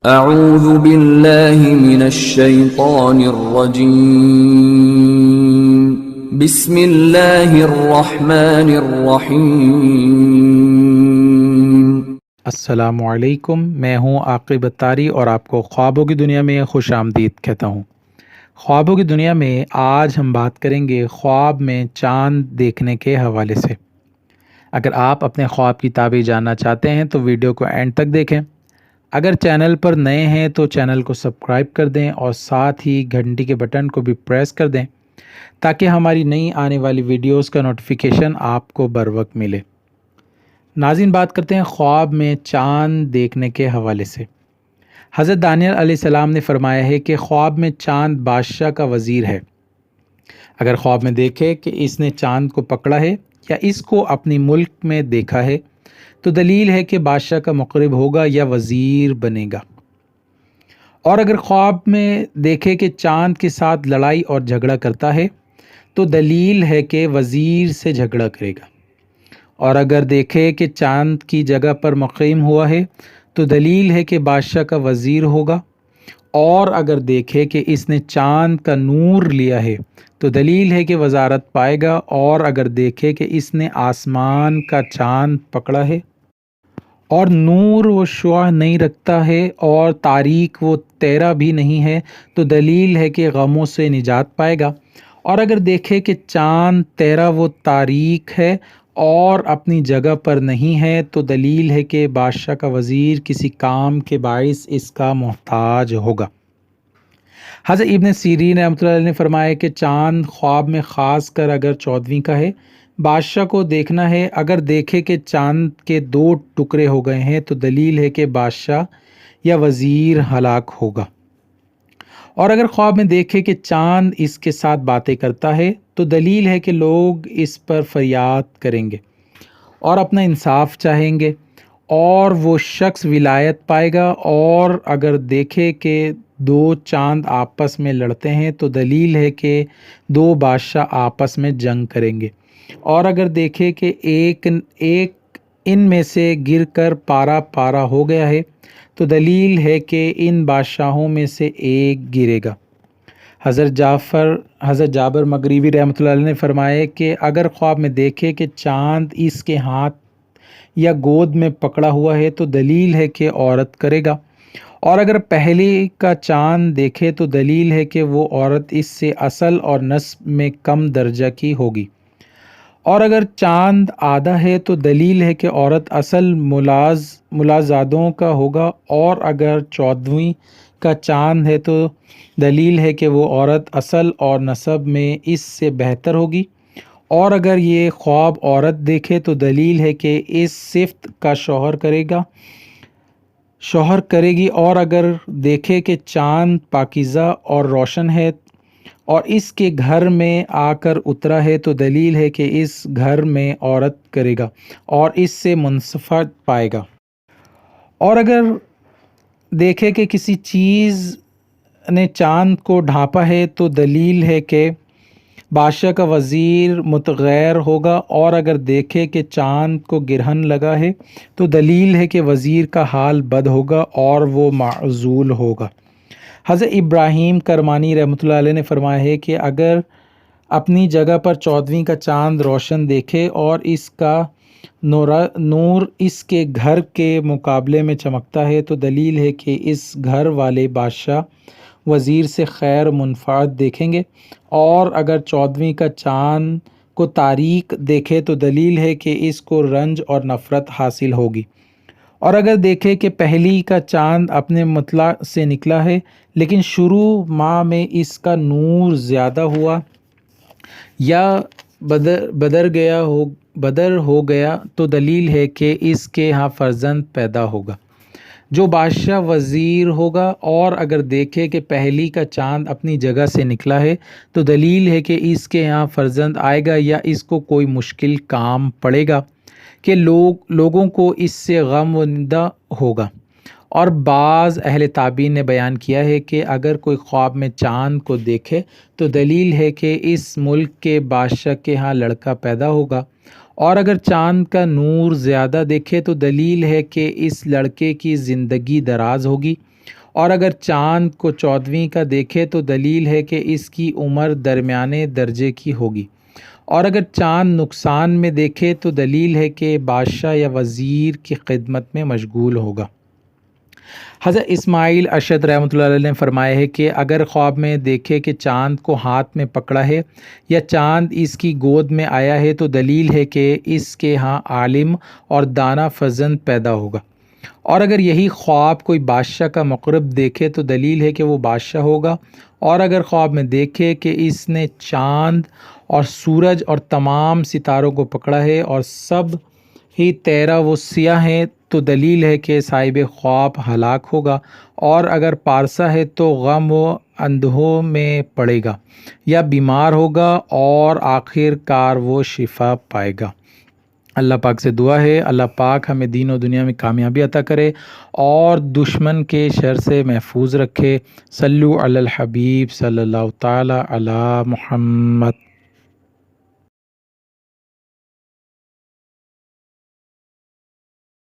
اعوذ باللہ من الشیطان الرجیم بسم اللہ الرحمن الرحیم۔ السلام علیکم، میں ہوں عاقب اتاری اور آپ کو خوابوں کی دنیا میں خوش آمدید کہتا ہوں۔ خوابوں کی دنیا میں آج ہم بات کریں گے خواب میں چاند دیکھنے کے حوالے سے۔ اگر آپ اپنے خواب کی تعبیر جاننا چاہتے ہیں تو ویڈیو کو اینڈ تک دیکھیں۔ اگر چینل پر نئے ہیں تو چینل کو سبسکرائب کر دیں اور ساتھ ہی گھنٹی کے بٹن کو بھی پریس کر دیں تاکہ ہماری نئی آنے والی ویڈیوز کا نوٹیفیکیشن آپ کو بر وقت ملے۔ ناظرین، بات کرتے ہیں خواب میں چاند دیکھنے کے حوالے سے۔ حضرت دانیال علیہ السلام نے فرمایا ہے کہ خواب میں چاند بادشاہ کا وزیر ہے۔ اگر خواب میں دیکھے کہ اس نے چاند کو پکڑا ہے یا اس کو اپنی ملک میں دیکھا ہے تو دلیل ہے کہ بادشاہ کا مقرب ہوگا یا وزیر بنے گا۔ اور اگر خواب میں دیکھے کہ چاند کے ساتھ لڑائی اور جھگڑا کرتا ہے تو دلیل ہے کہ وزیر سے جھگڑا کرے گا۔ اور اگر دیکھے کہ چاند کی جگہ پر مقیم ہوا ہے تو دلیل ہے کہ بادشاہ کا وزیر ہوگا۔ اور اگر دیکھے کہ اس نے چاند کا نور لیا ہے تو دلیل ہے کہ وزارت پائے گا۔ اور اگر دیکھے کہ اس نے آسمان کا چاند پکڑا ہے اور نور و شعاع نہیں رکھتا ہے اور تاریک و تیرا بھی نہیں ہے تو دلیل ہے کہ غموں سے نجات پائے گا۔ اور اگر دیکھے کہ چاند تیرا و تاریک ہے اور اپنی جگہ پر نہیں ہے تو دلیل ہے کہ بادشاہ کا وزیر کسی کام کے باعث اس کا محتاج ہوگا۔ حضرت ابن سیرین رحمۃ اللہ علیہ نے فرمایا کہ چاند خواب میں خاص کر اگر 14ویں کا ہے بادشاہ کو دیکھنا ہے۔ اگر دیکھے کہ چاند کے 2 ٹکڑے ہو گئے ہیں تو دلیل ہے کہ بادشاہ یا وزیر ہلاک ہوگا۔ اور اگر خواب میں دیکھے کہ چاند اس کے ساتھ باتیں کرتا ہے تو دلیل ہے کہ لوگ اس پر فریاد کریں گے اور اپنا انصاف چاہیں گے اور وہ شخص ولایت پائے گا۔ اور اگر دیکھے کہ 2 چاند آپس میں لڑتے ہیں تو دلیل ہے کہ 2 بادشاہ آپس میں جنگ کریں گے۔ اور اگر دیکھے کہ ایک ان میں سے گر کر پارا پارا ہو گیا ہے تو دلیل ہے کہ ان بادشاہوں میں سے ایک گرے گا۔ حضرت جابر مغربی رحمۃ اللہ علیہ نے فرمایا کہ اگر خواب میں دیکھے کہ چاند اس کے ہاتھ یا گود میں پکڑا ہوا ہے تو دلیل ہے کہ عورت کرے گا۔ اور اگر پہلے کا چاند دیکھے تو دلیل ہے کہ وہ عورت اس سے اصل اور نسب میں کم درجہ کی ہوگی۔ اور اگر چاند آدھا ہے تو دلیل ہے کہ عورت اصل ملازادوں کا ہوگا۔ اور اگر 14ویں کا چاند ہے تو دلیل ہے کہ وہ عورت اصل اور نسب میں اس سے بہتر ہوگی۔ اور اگر یہ خواب عورت دیکھے تو دلیل ہے کہ اس صفت کا شوہر کرے گی۔ اور اگر دیکھے کہ چاند پاکیزہ اور روشن ہے اور اس کے گھر میں آ کر اترا ہے تو دلیل ہے کہ اس گھر میں عورت کرے گا اور اس سے منفعت پائے گا۔ اور اگر دیکھے کہ کسی چیز نے چاند کو ڈھانپا ہے تو دلیل ہے کہ بادشاہ کا وزیر متغیر ہوگا۔ اور اگر دیکھے کہ چاند کو گرہن لگا ہے تو دلیل ہے کہ وزیر کا حال بد ہوگا اور وہ معزول ہوگا۔ حضرت ابراہیم کرمانی رحمۃ اللہ علیہ نے فرمایا ہے کہ اگر اپنی جگہ پر 14ویں کا چاند روشن دیکھے اور اس کا نور اس کے گھر کے مقابلے میں چمکتا ہے تو دلیل ہے کہ اس گھر والے بادشاہ وزیر سے خیر منفعت دیکھیں گے۔ اور اگر 14ویں کا چاند کو تاریک دیکھے تو دلیل ہے کہ اس کو رنج اور نفرت حاصل ہوگی۔ اور اگر دیکھے کہ پہلی کا چاند اپنے مطلع سے نکلا ہے لیکن شروع ماہ میں اس کا نور زیادہ ہوا یا بدر ہو گیا تو دلیل ہے کہ اس کے ہاں فرزند پیدا ہوگا جو بادشاہ وزیر ہوگا۔ اور اگر دیکھے کہ پہلی کا چاند اپنی جگہ سے نکلا ہے تو دلیل ہے کہ اس کے ہاں فرزند آئے گا یا اس کو کوئی مشکل کام پڑے گا کہ لوگوں کو اس سے غم زدہ ہوگا۔ اور بعض اہل تعبیر نے بیان کیا ہے کہ اگر کوئی خواب میں چاند کو دیکھے تو دلیل ہے کہ اس ملک کے بادشاہ کے ہاں لڑکا پیدا ہوگا۔ اور اگر چاند کا نور زیادہ دیکھے تو دلیل ہے کہ اس لڑکے کی زندگی دراز ہوگی۔ اور اگر چاند کو 14ویں کا دیکھے تو دلیل ہے کہ اس کی عمر درمیانے درجے کی ہوگی، اور اگر چاند نقصان میں دیکھے تو دلیل ہے کہ بادشاہ یا وزیر کی خدمت میں مشغول ہوگا۔ حضرت اسماعیل اشد رحمۃ اللہ علیہ نے فرمایا ہے کہ اگر خواب میں دیکھے کہ چاند کو ہاتھ میں پکڑا ہے یا چاند اس کی گود میں آیا ہے تو دلیل ہے کہ اس کے ہاں عالم اور دانا فرزند پیدا ہوگا، اور اگر یہی خواب کوئی بادشاہ کا مقرب دیکھے تو دلیل ہے کہ وہ بادشاہ ہوگا، اور اگر خواب میں دیکھے کہ اس نے چاند اور سورج اور تمام ستاروں کو پکڑا ہے اور سب ہی تیرہ وہ سیاہ ہیں تو دلیل ہے کہ صاحب خواب ہلاک ہوگا، اور اگر پارسا ہے تو غم و اندوہ میں پڑے گا یا بیمار ہوگا، اور آخر کار وہ شفا پائے گا۔ اللہ پاک سے دعا ہے اللہ پاک ہمیں دین و دنیا میں کامیابی عطا کرے اور دشمن کے شر سے محفوظ رکھے۔ صلو علی الحبیب صلی اللہ تعالی علی محمد۔